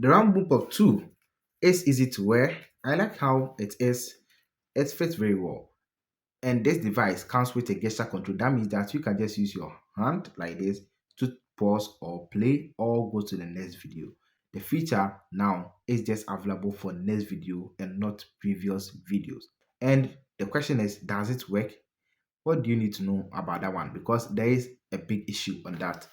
The Oraimo Bommpop 2 is easy to wear. I like how it is. It fits very well. And this device comes with a gesture control. That means that you can just use your hand like this to pause or play or go to the next video. The feature now is just available for next video and not previous videos. And the question is, does it work? What do you need to know about that one? Because there is a big issue on that.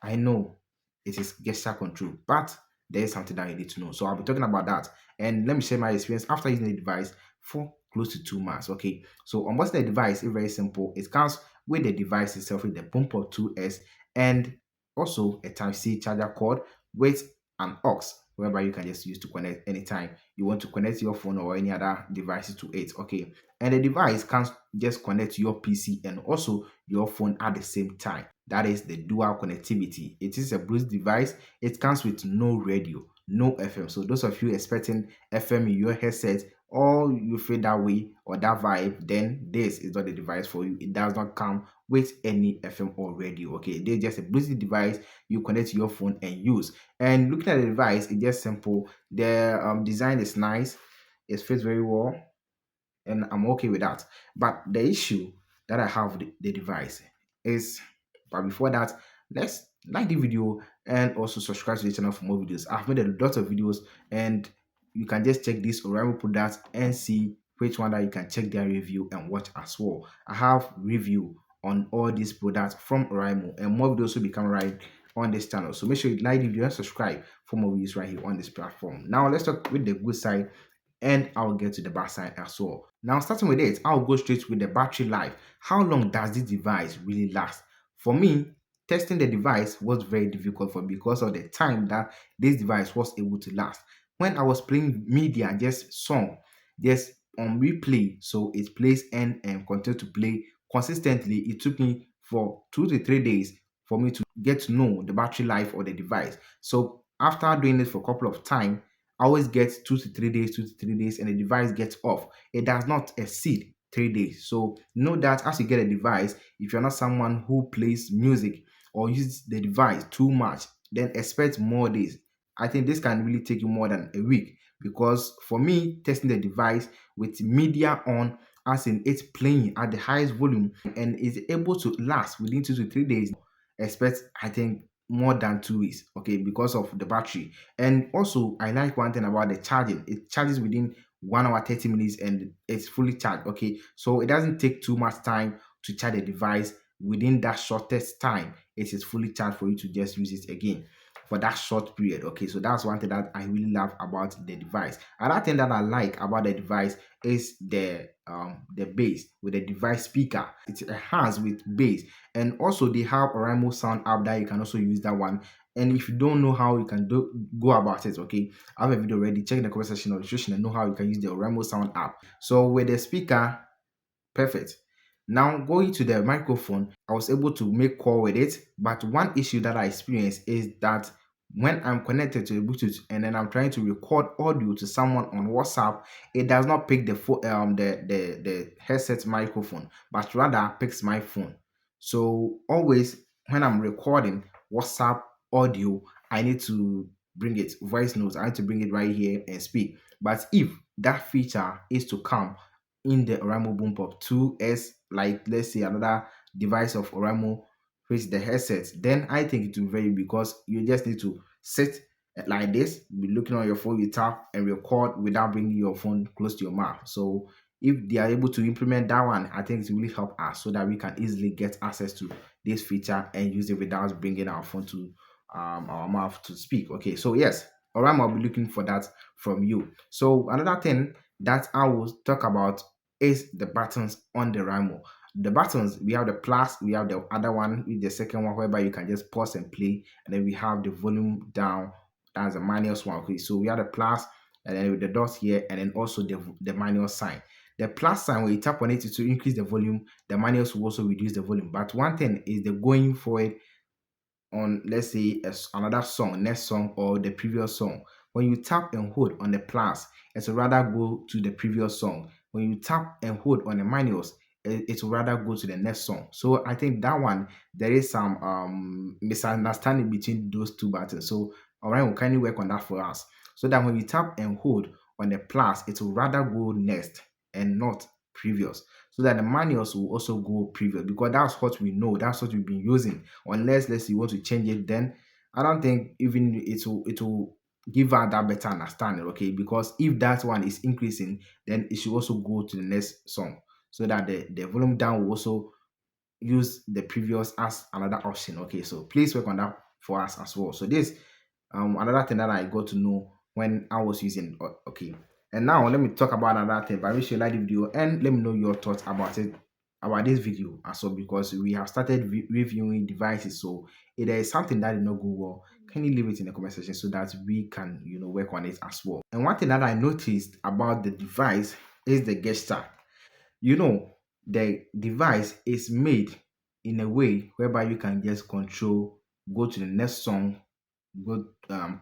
I know it is gesture control, but there is something that you need to know. So I'll be talking about that. And let me share my experience after using the device for close to 2 months. Okay. So on what's the device? It's very simple. It comes with the device itself with the Bommpop 2S and also a Type-C charger cord with an aux, whereby you can just use to connect anytime you want to connect your phone or any other devices to it. Okay. And the device can just connect to your PC and also your phone at the same time. That is the dual connectivity. It is a Bluetooth device. It comes with no radio, no FM. So those of you expecting FM in your headset or you feel that way or that vibe, then this is not the device for you. It does not come with any FM or radio. Okay, this is just a Bluetooth device you connect to your phone and use. And looking at the device, it's just simple. The design is nice. It fits very well and I'm okay with that. But the issue that I have with the device is, but before that, let's like the video and also subscribe to the channel for more videos. I've made a lot of videos and you can just check this Oraimo products and see which one that you can check their review and watch as well. I have review on all these products from Oraimo and more videos will be coming right on this channel. So make sure you like the video and subscribe for more videos right here on this platform. Now let's talk with the good side and I'll get to the bad side as well. Now, starting with it, I'll go straight with the battery life. How long does this device really last? For me, testing the device was very difficult for me because of the time that this device was able to last. When I was playing media, just song, just on replay, so it plays and continue to play consistently. It took me for 2 to 3 days for me to get to know the battery life of the device. So after doing it for a couple of times, I always get 2 to 3 days, 2 to 3 days, and the device gets off. It does not exceed 3 days. So know that as you get a device, if you're not someone who plays music or uses the device too much, then expect more days. I think this can really take you more than a week because for me, testing the device with media on, as in it's playing at the highest volume and is able to last within 2 to 3 days, expect I think more than 2 weeks, okay, because of the battery. And also I like one thing about the charging. It charges within 1 hour 30 minutes and it's fully charged. Okay, so it doesn't take too much time to charge the device. Within that shortest time it is fully charged for you to just use it again for that short period. Okay, so that's one thing that I really love about the device. Another thing that I like about the device is the bass with the device speaker. It enhanced with bass, and also they have Oraimo sound app that you can also use that one. And if you don't know how you can go about it, okay, I have a video already. Check in the comment section of the description and know how you can use the Oraimo sound app. So with the speaker, perfect. Now going to the microphone, I was able to make call with it, but one issue that I experienced is that when I'm connected to the Bluetooth and then I'm trying to record audio to someone on WhatsApp, it does not pick the headset microphone, but rather picks my phone. So always when I'm recording WhatsApp audio, I need to bring it voice notes. I need to bring it right here and speak. But if that feature is to come in the Oraimo Bommpop 2S, like let's say another device of Oraimo, which is the headset, then I think it will vary because you just need to sit like this, be looking on your phone, you tap and record without bringing your phone close to your mouth. So if they are able to implement that one, I think it will really help us so that we can easily get access to this feature and use it without bringing our phone to our mouth to speak. Okay, so yes, Oraimo, I'll be looking for that from you. So another thing that I will talk about is the buttons on the Oraimo. The buttons, we have the plus, we have the other one with the second one whereby you can just pause and play, and then we have the volume down. That's the manual one. Okay, so we have the plus and then with the dots here, and then also the manual sign. The plus sign, when you tap on it to increase the volume, the manuals will also reduce the volume. But one thing is the going forward on, let's say, another song, next song, or the previous song. When you tap and hold on the plus, it will rather go to the previous song. When you tap and hold on the manuals, it will rather go to the next song. So I think that one, there is some misunderstanding between those two buttons. So Orion will kindly work on that for us. So that when we tap and hold on the plus, it will rather go next and not previous. So that the manuals will also go previous, because that's what we know, that's what we've been using. Unless let's say you want to change it, then I don't think even it will give her that better understanding, okay? Because if that one is increasing, then it should also go to the next song, so that the volume down will also use the previous as another option. Okay, so please work on that for us as well. So this another thing that I got to know when I was using okay. And now let me talk about another thing. But I wish you like the video and let me know your thoughts about it, about this video as well, because we have started reviewing devices. So if there is something that did not go well, can you leave it in the comment section so that we can work on it as well. And one thing that I noticed about the device is the gesture. you know the device is made in a way whereby you can just control, go to the next song, go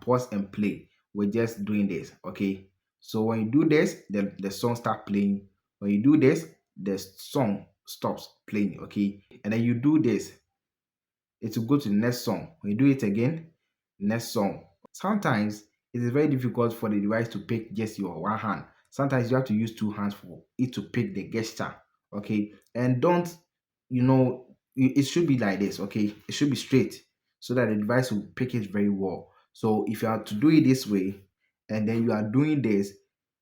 pause and play with just doing this. Okay, so when you do this, the song start playing. When you do this, the song stops playing. Okay, and then you do this, it will go to the next song. When you do it again, next song. Sometimes it is very difficult for the device to pick just your one hand. Sometimes you have to use two hands for it to pick the gesture. Okay, and don't it should be like this. Okay, it should be straight so that the device will pick it very well. So if you are to do it this way and then you are doing this,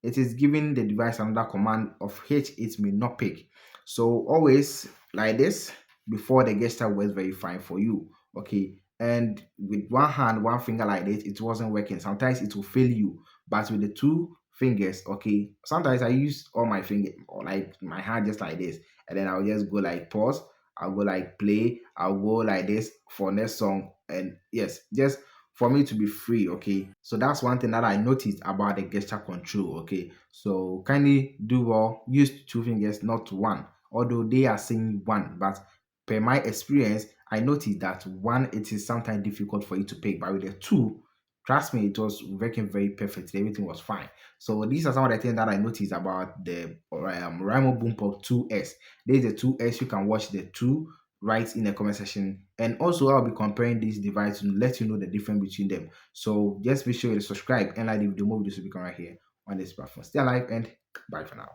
it is giving the device another command of which it may not pick. So always like this before the gesture was very fine for you. Okay, and with one hand, one finger like this, it wasn't working. Sometimes it will fail you, but with the two fingers, okay, sometimes I use all my finger or like my hand just like this, and then I'll just go like pause, I'll go like play, I'll go like this for next song, and yes, just for me to be free. Okay, so that's one thing that I noticed about the gesture control. Okay, so kindly do well, use two fingers, not one, although they are saying one, but per my experience, I noticed that one, it is sometimes difficult for you to pick, but with the two, trust me, it was working very perfectly. Everything was fine. So these are some of the things that I noticed about the Oraimo Bommpop 2S. There's the 2S. You can watch the two right in the comment section. And also, I'll be comparing these devices to let you know the difference between them. So just be sure to subscribe and like the video. More videos will be coming right here on this platform. Stay alive and bye for now.